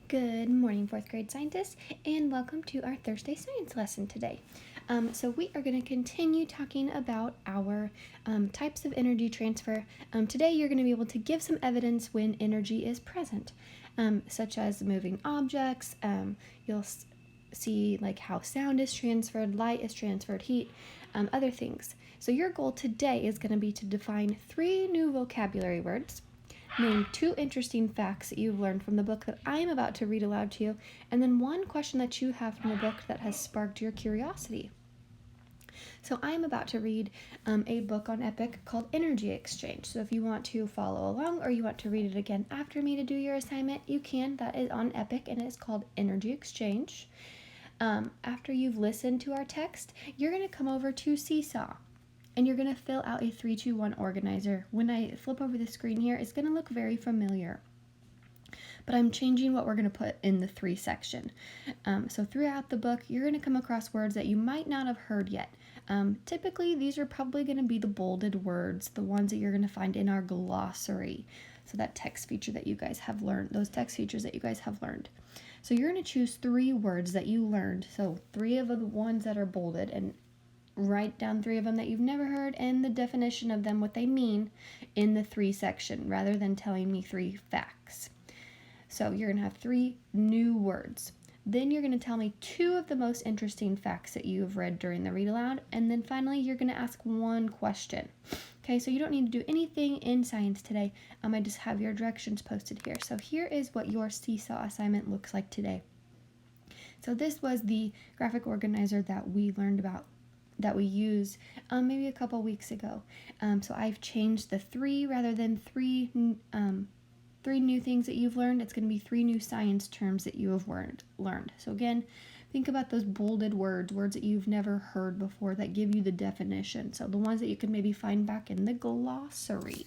Good morning, fourth grade scientists, and welcome to our Thursday science lesson today. So we are going to continue talking about our types of energy transfer. Today you're going to be able to give some evidence when energy is present, such as moving objects. You'll see like how sound is transferred, light is transferred, heat, other things. So your goal today is going to be to define 3 new vocabulary words. Name 2 interesting facts that you've learned from the book that I am about to read aloud to you, and then 1 question that you have from the book that has sparked your curiosity. So I'm about to read a book on epic called Energy Exchange. So if you want to follow along or you want to read it again after me to do your assignment, you can. That is on epic and it's called Energy Exchange. After you've listened to our text, you're going to come over to Seesaw. And you're going to fill out a 3-2-1 organizer. When I flip over the screen here, it's going to look very familiar. But I'm changing what we're going to put in the 3 section. So throughout the book, you're going to come across words that you might not have heard yet. Typically, these are probably going to be the bolded words, the ones that you're going to find in our glossary. So that text feature that you guys have learned, those text features that you guys have learned. So you're going to choose 3 words that you learned. So 3 of the ones that are bolded, and write down 3 of them that you've never heard and the definition of them, what they mean, in the 3 section, rather than telling me 3 facts. So you're going to have 3 new words. Then you're going to tell me 2 of the most interesting facts that you have read during the read aloud. And then finally, you're going to ask 1 question. Okay, so you don't need to do anything in science today. I just have your directions posted here. So here is what your Seesaw assignment looks like today. So this was the graphic organizer that we learned about, that we used maybe a couple weeks ago. So I've changed the 3 rather than 3 new things that you've learned. It's going to be 3 new science terms that you have learned. So again, think about those bolded words that you've never heard before that give you the definition. So the ones that you can maybe find back in the glossary.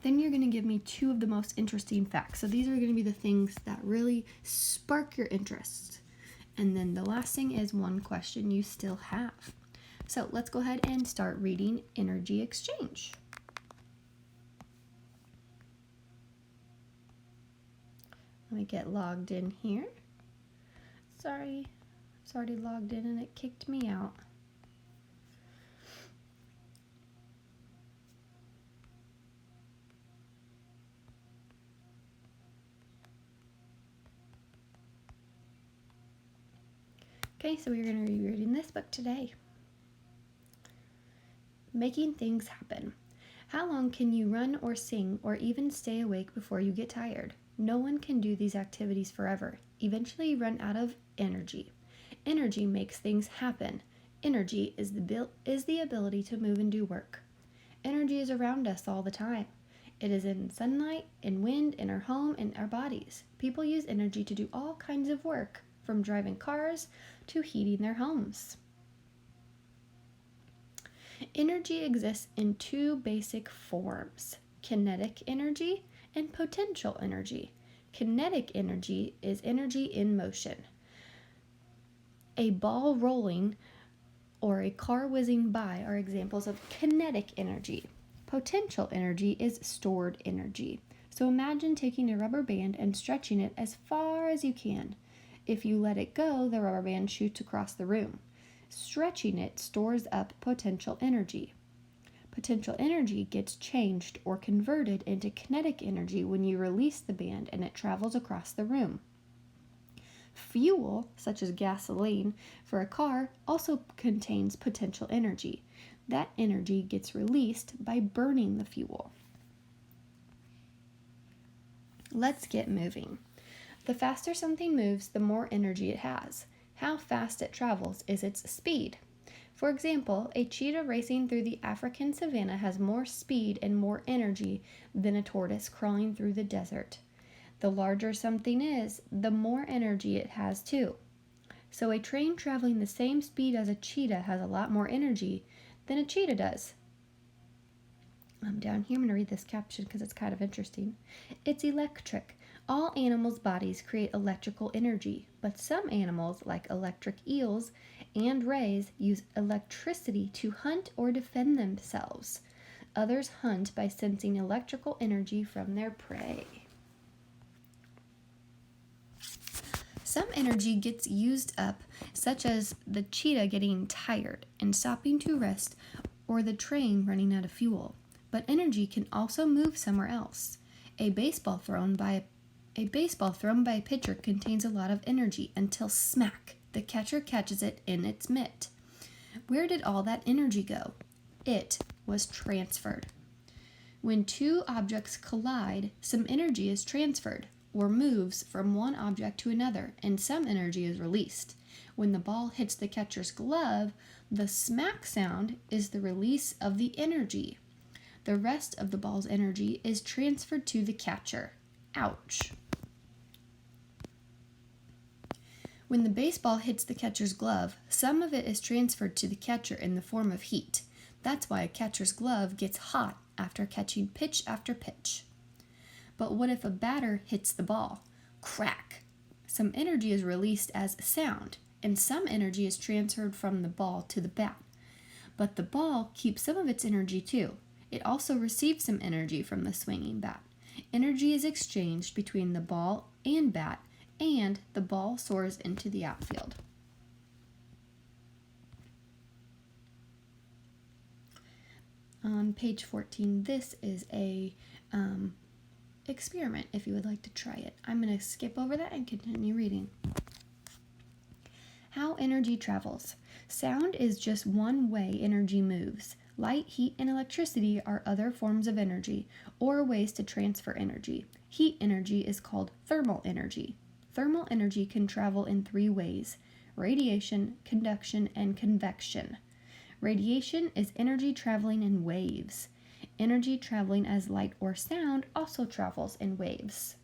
Then you're going to give me 2 of the most interesting facts. So these are going to be the things that really spark your interest. And then the last thing is 1 question you still have. So let's go ahead and start reading Energy Exchange. Let me get logged in here. Sorry, it's already logged in and it kicked me out. Okay, so we're going to be reading this book today. Making things happen. How long can you run or sing or even stay awake before you get tired? No one can do these activities forever. Eventually you run out of energy. Energy makes things happen. Energy is the ability to move and do work. Energy is around us all the time. It is in sunlight, in wind, in our home, in our bodies. People use energy to do all kinds of work, from driving cars to heating their homes. Energy exists in 2 basic forms: kinetic energy and potential energy. Kinetic energy is energy in motion. A ball rolling or a car whizzing by are examples of kinetic energy. Potential energy is stored energy. So imagine taking a rubber band and stretching it as far as you can. If you let it go, the rubber band shoots across the room. Stretching it stores up potential energy. Potential energy gets changed or converted into kinetic energy when you release the band and it travels across the room. Fuel, such as gasoline, for a car also contains potential energy. That energy gets released by burning the fuel. Let's get moving. The faster something moves, the more energy it has. How fast it travels is its speed. For example, a cheetah racing through the African savanna has more speed and more energy than a tortoise crawling through the desert. The larger something is, the more energy it has too. So a train traveling the same speed as a cheetah has a lot more energy than a cheetah does. Down here, I'm going to read this caption because it's kind of interesting. It's electric. All animals' bodies create electrical energy, but some animals, like electric eels and rays, use electricity to hunt or defend themselves. Others hunt by sensing electrical energy from their prey. Some energy gets used up, such as the cheetah getting tired and stopping to rest, or the train running out of fuel. But energy can also move somewhere else. A baseball thrown by a pitcher contains a lot of energy until smack, the catcher catches it in its mitt. Where did all that energy go? It was transferred. When two objects collide, some energy is transferred or moves from one object to another, and some energy is released. When the ball hits the catcher's glove, the smack sound is the release of the energy. The rest of the ball's energy is transferred to the catcher. Ouch. When the baseball hits the catcher's glove, some of it is transferred to the catcher in the form of heat. That's why a catcher's glove gets hot after catching pitch after pitch. But what if a batter hits the ball? Crack! Some energy is released as sound, and some energy is transferred from the ball to the bat. But the ball keeps some of its energy too. It also receives some energy from the swinging bat. Energy is exchanged between the ball and bat, and the ball soars into the outfield. On page 14, this is a experiment if you would like to try it. I'm going to skip over that and continue reading. How energy travels. Sound is just one way energy moves. Light, heat, and electricity are other forms of energy, or ways to transfer energy. Heat energy is called thermal energy. Thermal energy can travel in three ways: radiation, conduction, and convection. Radiation is energy traveling in waves. Energy traveling as light or sound also travels in waves.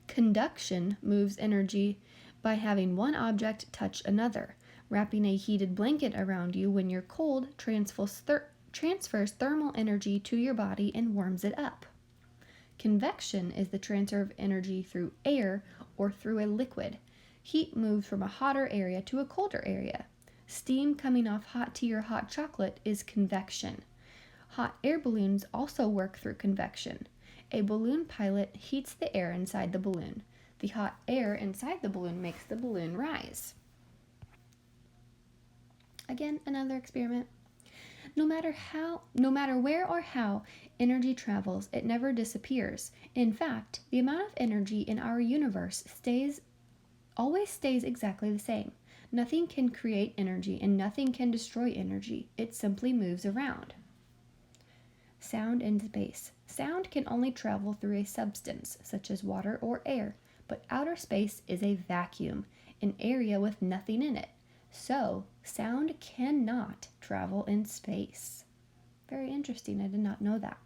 Conduction moves energy by having one object touch another. Wrapping a heated blanket around you when you're cold transfers thermal energy to your body and warms it up. Convection is the transfer of energy through air or through a liquid. Heat moves from a hotter area to a colder area. Steam coming off hot tea or hot chocolate is convection. Hot air balloons also work through convection. A balloon pilot heats the air inside the balloon. The hot air inside the balloon makes the balloon rise. Again, another experiment. No matter where or how energy travels, it never disappears. In fact, the amount of energy in our universe always stays exactly the same. Nothing can create energy and nothing can destroy energy. It simply moves around. Sound in space. Sound can only travel through a substance, such as water or air, but outer space is a vacuum, an area with nothing in it. So, sound cannot travel in space. Very interesting, I did not know that.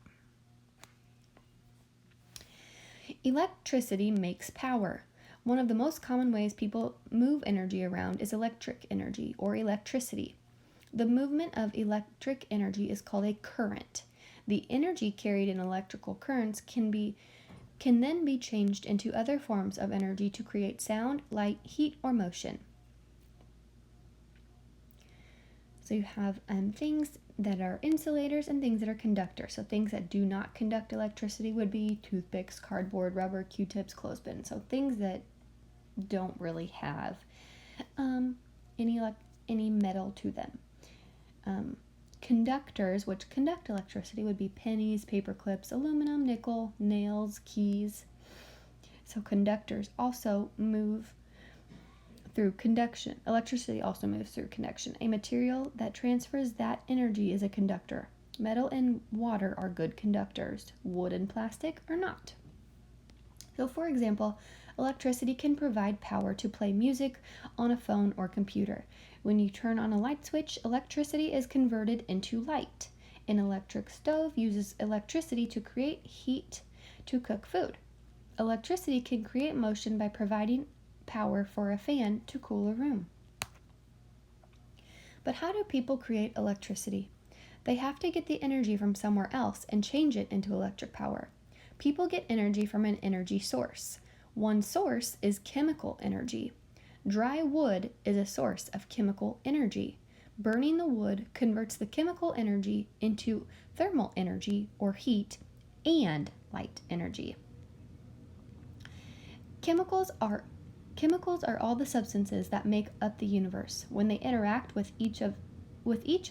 Electricity makes power. One of the most common ways people move energy around is electric energy or electricity. The movement of electric energy is called a current. The energy carried in electrical currents can then be changed into other forms of energy to create sound, light, heat, or motion. So you have things that are insulators and things that are conductors. So things that do not conduct electricity would be toothpicks, cardboard, rubber, Q-tips, clothespins. So things that don't really have any metal to them. Conductors, which conduct electricity, would be pennies, paper clips, aluminum, nickel, nails, keys. So conductors also move through conduction. Electricity also moves through conduction. A material that transfers that energy is a conductor. Metal and water are good conductors. Wood and plastic are not. So for example, electricity can provide power to play music on a phone or computer. When you turn on a light switch, electricity is converted into light. An electric stove uses electricity to create heat to cook food. Electricity can create motion by providing power for a fan to cool a room. But how do people create electricity? They have to get the energy from somewhere else and change it into electric power. People get energy from an energy source. One source is chemical energy. Dry wood is a source of chemical energy. Burning the wood converts the chemical energy into thermal energy or heat and light energy. Chemicals are Chemicals are all the substances that make up the universe. When they interact with each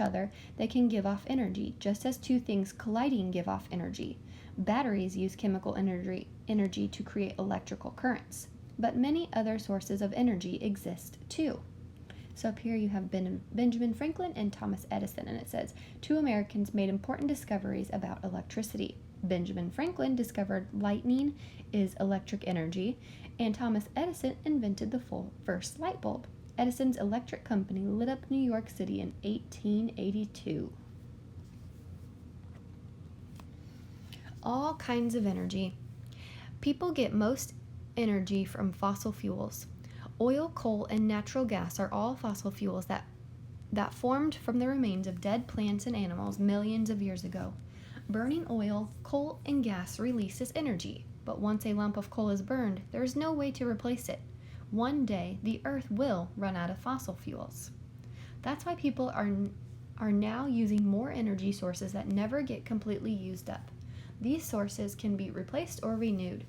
other, they can give off energy, just as two things colliding give off energy. Batteries use chemical energy to create electrical currents, but many other sources of energy exist too. So up here you have Benjamin Franklin and Thomas Edison, and it says, two Americans made important discoveries about electricity. Benjamin Franklin discovered lightning is electric energy, and Thomas Edison invented the first light bulb. Edison's electric company lit up New York City in 1882. All kinds of energy. People get most energy from fossil fuels. Oil, coal, and natural gas are all fossil fuels that formed from the remains of dead plants and animals millions of years ago. Burning oil, coal, and gas releases energy, but once a lump of coal is burned, there is no way to replace it. One day, the earth will run out of fossil fuels. That's why people are now using more energy sources that never get completely used up. These sources can be replaced or renewed.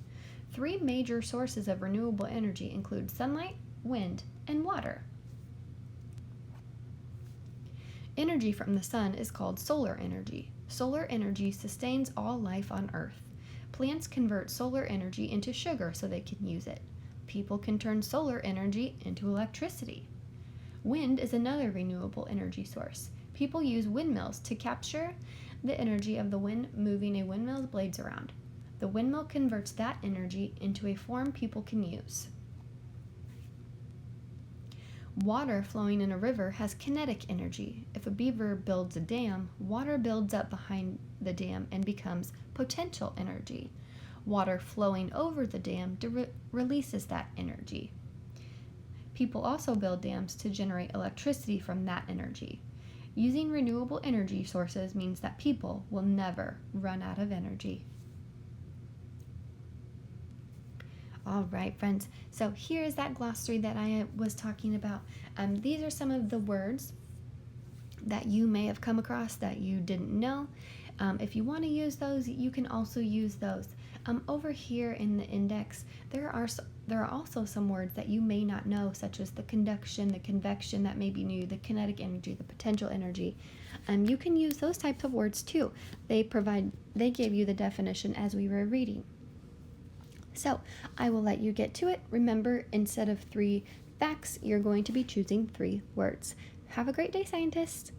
Three major sources of renewable energy include sunlight, wind, and water. Energy from the sun is called solar energy. Solar energy sustains all life on Earth. Plants convert solar energy into sugar so they can use it. People can turn solar energy into electricity. Wind is another renewable energy source. People use windmills to capture the energy of the wind moving a windmill's blades around. The windmill converts that energy into a form people can use. Water flowing in a river has kinetic energy. If a beaver builds a dam, water builds up behind the dam and becomes potential energy. Water flowing over the dam releases that energy. People also build dams to generate electricity from that energy. Using renewable energy sources means that people will never run out of energy. All right, friends, so here is that glossary that I was talking about. These are some of the words that you may have come across that you didn't know. If you want to use those, you can also use those. Over here in the index, there are also some words that you may not know, such as the conduction, the convection, that may be new, the kinetic energy, the potential energy. You can use those types of words too. They gave you the definition as we were reading. So I will let you get to it. Remember, instead of 3 facts, you're going to be choosing 3 words. Have a great day, scientists!